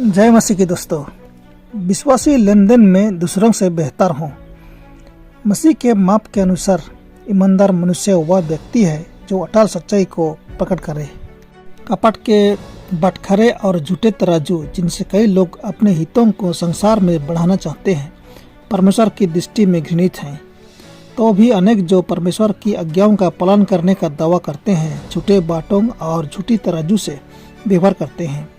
जय मसीह की दोस्तों। विश्वासी लेन देन में दूसरों से बेहतर हों। मसीह के माप के अनुसार ईमानदार मनुष्य वह व्यक्ति है जो अटल सच्चाई को प्रकट करे। कपट के बटखरे और झूठे तराजू जिनसे कई लोग अपने हितों को संसार में बढ़ाना चाहते हैं, परमेश्वर की दृष्टि में घृणित हैं। तो भी अनेक जो परमेश्वर की आज्ञाओं का पालन करने का दावा करते हैं, झूठे बातों और झूठी तराजू से व्यवहार करते हैं।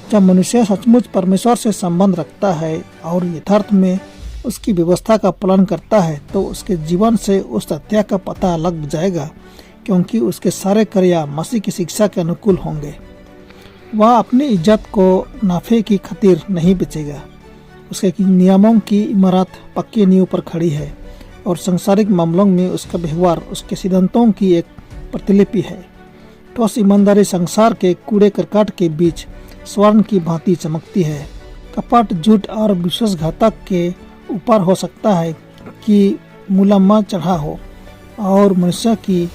जब मनुष्य सचमुच परमेश्वर से संबंध रखता है और यथार्थ में उसकी व्यवस्था का पालन करता है, तो उसके जीवन से उस तथ्य का पता लग जाएगा, क्योंकि उसके सारे कार्य मसीह की शिक्षा के अनुकूल होंगे। वह अपनी इज्जत को नाफे की खातिर नहीं बेचेगा। उसके नियमों की इमारत पक्की नींव पर खड़ी है और सांसारिक मामलों में उसका व्यवहार उसके सिद्धांतों की एक प्रतिलिपि है। ठोस ईमानदारी संसार के कूड़े करकट के बीच स्वर्ण की भांति चमकती है। कपट, झूठ और विश्वासघातक के ऊपर हो सकता है कि मुलामा चढ़ा हो और मनुष्य की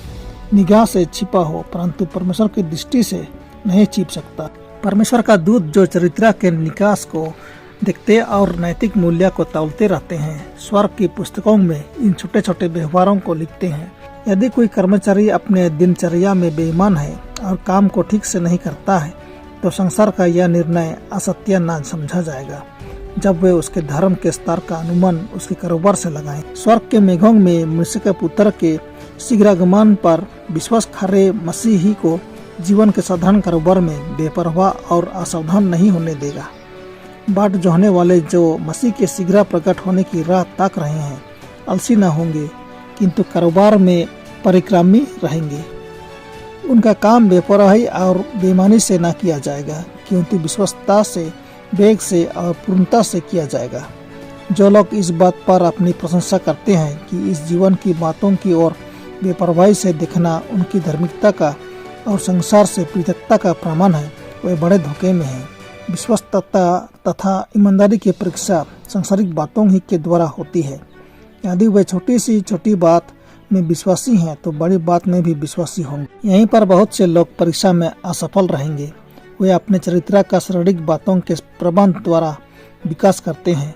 निगाह से छिपा हो, परंतु परमेश्वर की दृष्टि से नहीं छिप सकता। परमेश्वर का दूत जो चरित्र के निकास को देखते और नैतिक मूल्य को तौलते रहते हैं, स्वर्ग की पुस्तकों में इन छोटे छोटे व्यवहारों को लिखते हैं। यदि कोई कर्मचारी अपने दिनचर्या में बेईमान है और काम को ठीक से नहीं करता है, तो संसार का यह निर्णय असत्य न समझा जाएगा जब वे उसके धर्म के स्तर का अनुमान उसके कारोबार से लगाएं। स्वर्ग के मेघों में मनुष्य के पुत्र के शीघ्रागमन पर विश्वास खरे मसीही को जीवन के साधारण कारोबार में बेपरवाह और असावधान नहीं होने देगा। बाट जोहने वाले जो मसीह के शीघ्र प्रकट होने की राह ताक रहे हैं, आलसी न होंगे, किंतु कारोबार में परिक्रामी रहेंगे। उनका काम बेपरवाही और बेईमानी से न किया जाएगा, क्योंकि विश्वस्तता से, वेग से और पूर्णता से किया जाएगा। जो लोग इस बात पर अपनी प्रशंसा करते हैं कि इस जीवन की बातों की ओर बेपरवाही से देखना उनकी धार्मिकता का और संसार से पृथकता का प्रमाण है, वे बड़े धोखे में हैं। विश्वस्तता तथा ईमानदारी की परीक्षा सांसारिक बातों ही के द्वारा होती है। यदि वे छोटी सी छोटी बात में विश्वासी हैं, तो बड़ी बात में भी विश्वासी होंगे। यहीं पर बहुत से लोग परीक्षा में असफल रहेंगे। वे अपने चरित्र का शारीरिक बातों के प्रबंध द्वारा विकास करते हैं।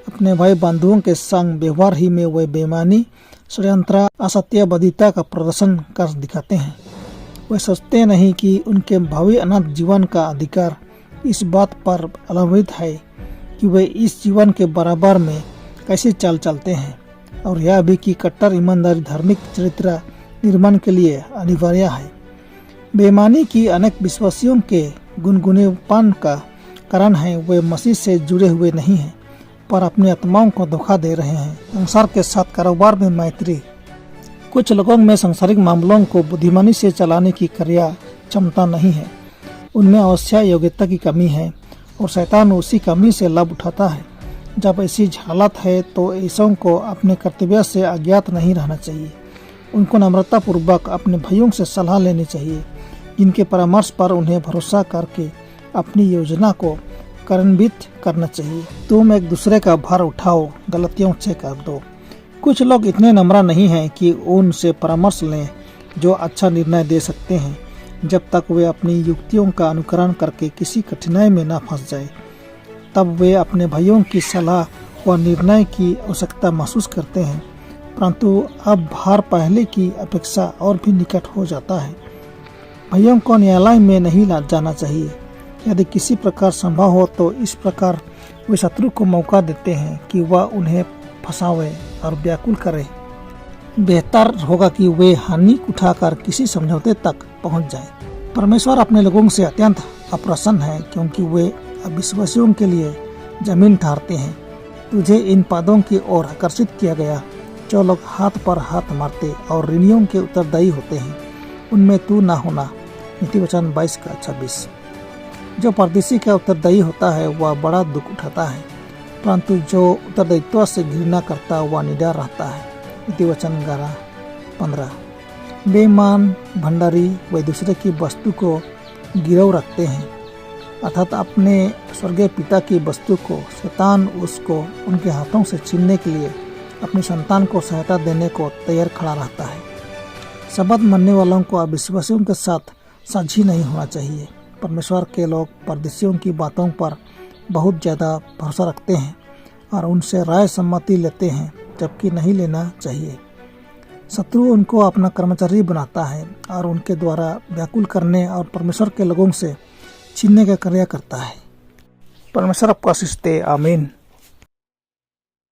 अपने भाई बंधुओं के संग व्यवहार ही में वे बेईमानी, षड्यंत्र, असत्यवादिता का प्रदर्शन कर दिखाते हैं। वे सोचते नहीं कि उनके भावी अनंत जीवन का अधिकार इस बात पर अवलंबित है कि वे इस जीवन के बराबर में कैसे चाल चलते हैं, और यह भी कि कट्टर ईमानदारी धार्मिक चरित्र निर्माण के लिए अनिवार्य है। बेईमानी की अनेक विश्वासियों के गुनगुनेपन का कारण है वे मसीह से जुड़े हुए नहीं हैं, पर अपनी आत्माओं को धोखा दे रहे हैं। संसार के साथ कारोबार में मैत्री। कुछ लोगों में सांसारिक मामलों को बुद्धिमानी से चलाने की कार्य क्षमता नहीं है। उनमें अवश्य योग्यता की कमी है और शैतान उसी कमी से लाभ उठाता है। जब ऐसी हालत है तो ऐसों को अपने कर्तव्य से अज्ञात नहीं रहना चाहिए। उनको नम्रतापूर्वक अपने भाइयों से सलाह लेनी चाहिए, जिनके परामर्श पर उन्हें भरोसा करके अपनी योजना को कार्यान्वित करना चाहिए। तुम एक दूसरे का भार उठाओ, गलतियों से कर दो। कुछ लोग इतने नम्र नहीं हैं कि उनसे परामर्श लें जो अच्छा निर्णय दे सकते हैं, जब तक वे अपनी युक्तियों का अनुकरण करके किसी कठिनाई में न फंस जाए। तब वे अपने भाइयों की सलाह व निर्णय की आवश्यकता महसूस करते हैं, परंतु अब भार पहले की अपेक्षा और भी निकट हो जाता है। भाइयों को न्यायालय में नहीं जाना चाहिए। यदि किसी प्रकार संभव हो तो इस प्रकार वे शत्रु को मौका देते हैं कि वह उन्हें फंसावे और व्याकुल करे। बेहतर होगा कि वे हानि उठाकर किसी समझौते तक पहुंच जाएं। परमेश्वर अपने लोगों से अत्यंत अप्रसन्न है, क्योंकि वे अविश्वासियों के लिए जमीन ठहरते हैं। तुझे इन पदों की ओर आकर्षित किया गया जो लोग हाथ पर हाथ मारते और ऋणियों के उत्तरदायी होते हैं, उनमें तू ना होना। नीति वचन 22:26। जो परदेशी का उत्तरदायी होता है वह बड़ा दुख उठाता है, परंतु जो उत्तरदायित्व से घृणा करता वह निडर रहता है। नीति वचन 11:15। बेईमान भंडारी वे दूसरे की वस्तु को गिरव रखते हैं, अर्थात अपने स्वर्गीय पिता की वस्तु को। शैतान उसको उनके हाथों से छीनने के लिए अपनी संतान को सहायता देने को तैयार खड़ा रहता है। शब्द मानने वालों को अविश्वासियों के साथ साझी नहीं होना चाहिए। परमेश्वर के लोग परदेशियों की बातों पर बहुत ज़्यादा भरोसा रखते हैं और उनसे राय सम्मति लेते हैं, जबकि नहीं लेना चाहिए। शत्रु उनको अपना कर्मचारी बनाता है और उनके द्वारा व्याकुल करने और परमेश्वर के लोगों से छीनने का कार्य करता है। परमेश्वर आपको आशीष दे। आमीन।